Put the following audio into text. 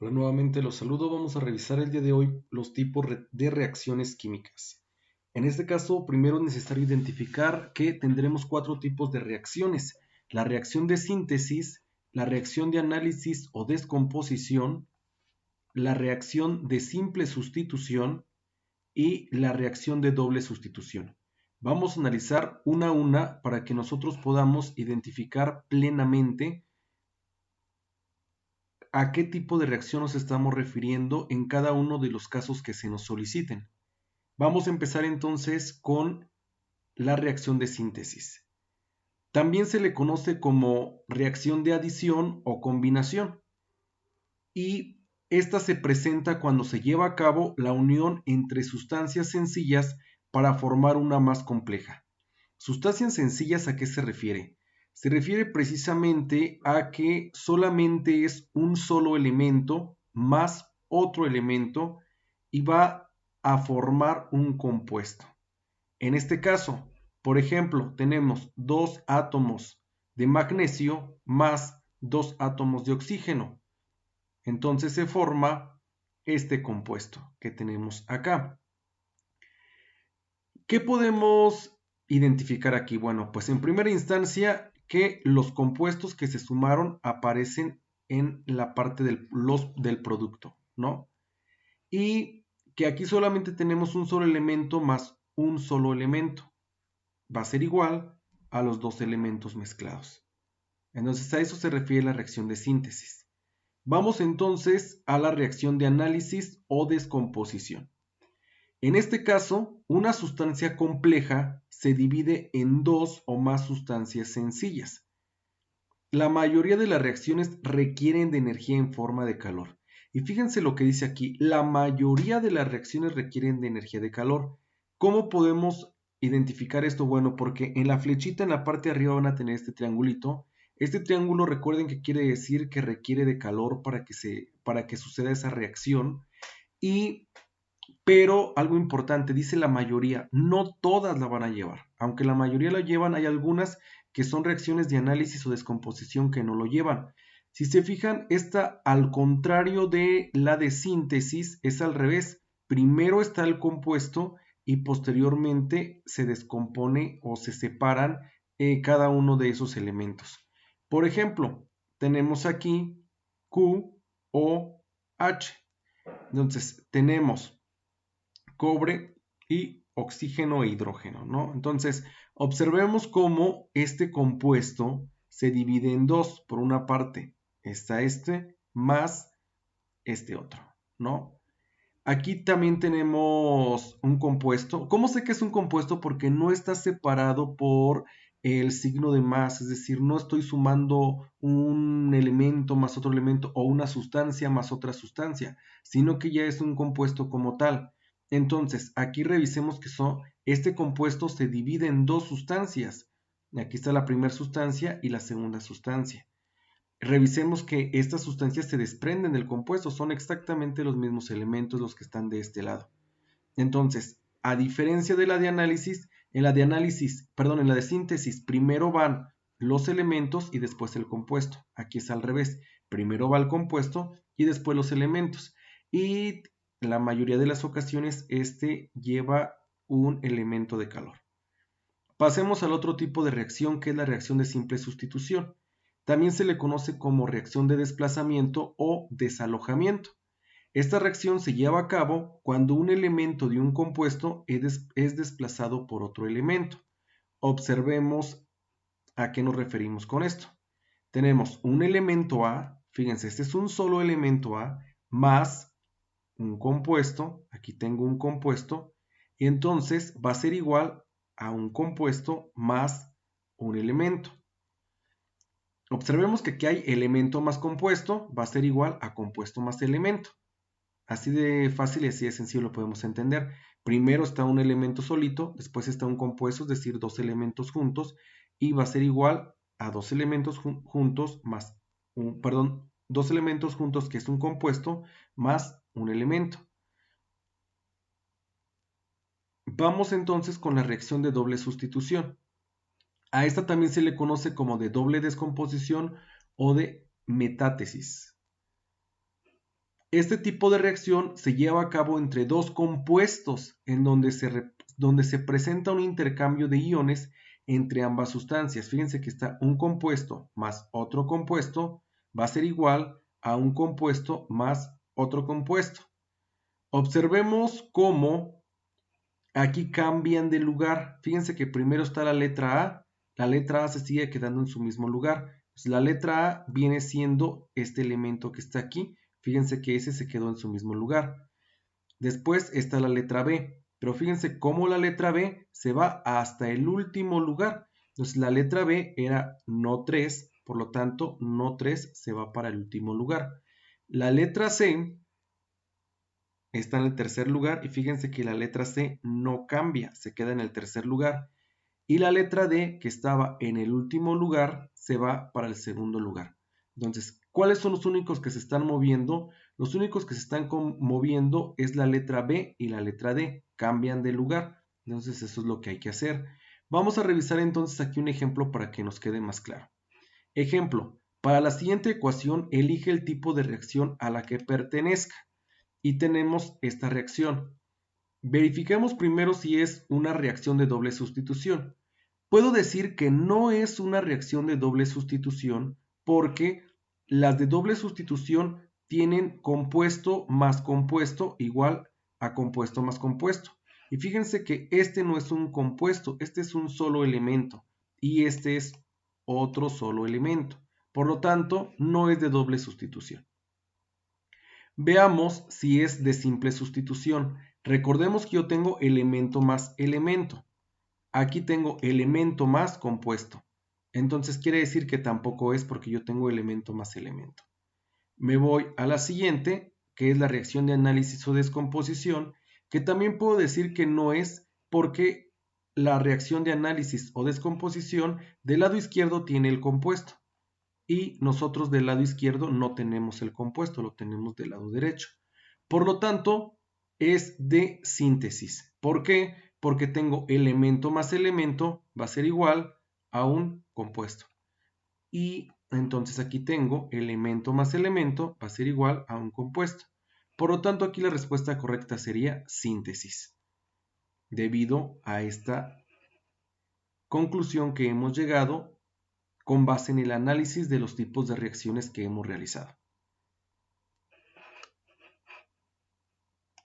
Hola, nuevamente los saludo. Vamos a revisar el día de hoy los tipos de reacciones químicas. En este caso, primero es necesario identificar que tendremos cuatro tipos de reacciones: la reacción de síntesis, la reacción de análisis o descomposición, la reacción de simple sustitución y la reacción de doble sustitución. Vamos a analizar una a una para que nosotros podamos identificar plenamente a qué tipo de reacción nos estamos refiriendo en cada uno de los casos que se nos soliciten. Vamos a empezar entonces con la reacción de síntesis. También se le conoce como reacción de adición o combinación, y esta se presenta cuando se lleva a cabo la unión entre sustancias sencillas para formar una más compleja. ¿Sustancias sencillas a qué se refiere? Se refiere precisamente a que solamente es un solo elemento más otro elemento y va a formar un compuesto. En este caso, por ejemplo, tenemos dos átomos de magnesio más dos átomos de oxígeno. Entonces se forma este compuesto que tenemos acá. ¿Qué podemos identificar aquí? Bueno, pues en primera instancia que los compuestos que se sumaron aparecen en la parte del producto, ¿no? Y que aquí solamente tenemos un solo elemento más un solo elemento. Va a ser igual a los dos elementos mezclados. Entonces a eso se refiere la reacción de síntesis. Vamos entonces a la reacción de análisis o descomposición. En este caso, una sustancia compleja se divide en dos o más sustancias sencillas. La mayoría de las reacciones requieren de energía en forma de calor. Y fíjense lo que dice aquí: la mayoría de las reacciones requieren de energía de calor. ¿Cómo podemos identificar esto? Bueno, porque en la flechita en la parte de arriba van a tener este triangulito. Este triángulo, recuerden que quiere decir que requiere de calor para que suceda esa reacción. Pero algo importante, dice la mayoría, no todas la van a llevar. Aunque la mayoría la llevan, hay algunas que son reacciones de análisis o descomposición que no lo llevan. Si se fijan, esta, al contrario de la de síntesis, es al revés. Primero está el compuesto y posteriormente se descompone o se separan cada uno de esos elementos. Por ejemplo, tenemos aquí Q, O, H. Entonces, tenemos cobre y oxígeno e hidrógeno, ¿no? Entonces, observemos cómo este compuesto se divide en dos. Por una parte está este más este otro, ¿no? Aquí también tenemos un compuesto. ¿Cómo sé que es un compuesto? Porque no está separado por el signo de más, es decir, no estoy sumando un elemento más otro elemento o una sustancia más otra sustancia, sino que ya es un compuesto como tal. Entonces, aquí revisemos que este compuesto se divide en dos sustancias. Aquí está la primera sustancia y la segunda sustancia. Revisemos que estas sustancias se desprenden del compuesto, son exactamente los mismos elementos los que están de este lado. Entonces, a diferencia de la de análisis, en la de síntesis, primero van los elementos y después el compuesto. Aquí es al revés, primero va el compuesto y después los elementos. Y la mayoría de las ocasiones este lleva un elemento de calor. Pasemos al otro tipo de reacción, que es la reacción de simple sustitución. También se le conoce como reacción de desplazamiento o desalojamiento. Esta reacción se lleva a cabo cuando un elemento de un compuesto es desplazado por otro elemento. Observemos a qué nos referimos con esto. Tenemos un elemento A, fíjense, este es un solo elemento A, más un compuesto, aquí tengo un compuesto, y entonces va a ser igual a un compuesto más un elemento. Observemos que aquí hay elemento más compuesto, va a ser igual a compuesto más elemento. Así de fácil y así de sencillo lo podemos entender. Primero está un elemento solito, después está un compuesto, es decir, dos elementos juntos, y va a ser igual a dos elementos juntos más dos elementos juntos, que es un compuesto, más un elemento. Vamos entonces con la reacción de doble sustitución. A esta también se le conoce como de doble descomposición o de metátesis. Este tipo de reacción se lleva a cabo entre dos compuestos en donde se presenta un intercambio de iones entre ambas sustancias. Fíjense que está un compuesto más otro compuesto va a ser igual a un compuesto más otro compuesto. Observemos cómo aquí cambian de lugar. Fíjense que primero está la letra A se sigue quedando en su mismo lugar. Pues la letra A viene siendo este elemento que está aquí. Fíjense que ese se quedó en su mismo lugar. Después está la letra B, pero fíjense cómo la letra B se va hasta el último lugar. Entonces la letra B era no 3, por lo tanto no 3 se va para el último lugar. La letra C está en el tercer lugar y fíjense que la letra C no cambia, se queda en el tercer lugar. Y la letra D, que estaba en el último lugar, se va para el segundo lugar. Entonces, ¿cuáles son los únicos que se están moviendo? Los únicos que se están moviendo es la letra B y la letra D. Cambian de lugar. Entonces, eso es lo que hay que hacer. Vamos a revisar entonces aquí un ejemplo para que nos quede más claro. Ejemplo, para la siguiente ecuación, elige el tipo de reacción a la que pertenezca. Y tenemos esta reacción. Verifiquemos primero si es una reacción de doble sustitución. Puedo decir que no es una reacción de doble sustitución porque las de doble sustitución tienen compuesto más compuesto igual a compuesto más compuesto. Y fíjense que este no es un compuesto, este es un solo elemento y este es otro solo elemento. Por lo tanto, no es de doble sustitución. Veamos si es de simple sustitución. Recordemos que yo tengo elemento más elemento. Aquí tengo elemento más compuesto. Entonces quiere decir que tampoco es porque yo tengo elemento más elemento. Me voy a la siguiente, que es la reacción de análisis o descomposición, que también puedo decir que no es porque la reacción de análisis o descomposición del lado izquierdo tiene el compuesto y nosotros del lado izquierdo no tenemos el compuesto, lo tenemos del lado derecho. Por lo tanto, es de síntesis. ¿Por qué? Porque tengo elemento más elemento va a ser igual a un compuesto. Y entonces aquí tengo elemento más elemento va a ser igual a un compuesto. Por lo tanto, aquí la respuesta correcta sería síntesis, debido a esta conclusión que hemos llegado con base en el análisis de los tipos de reacciones que hemos realizado.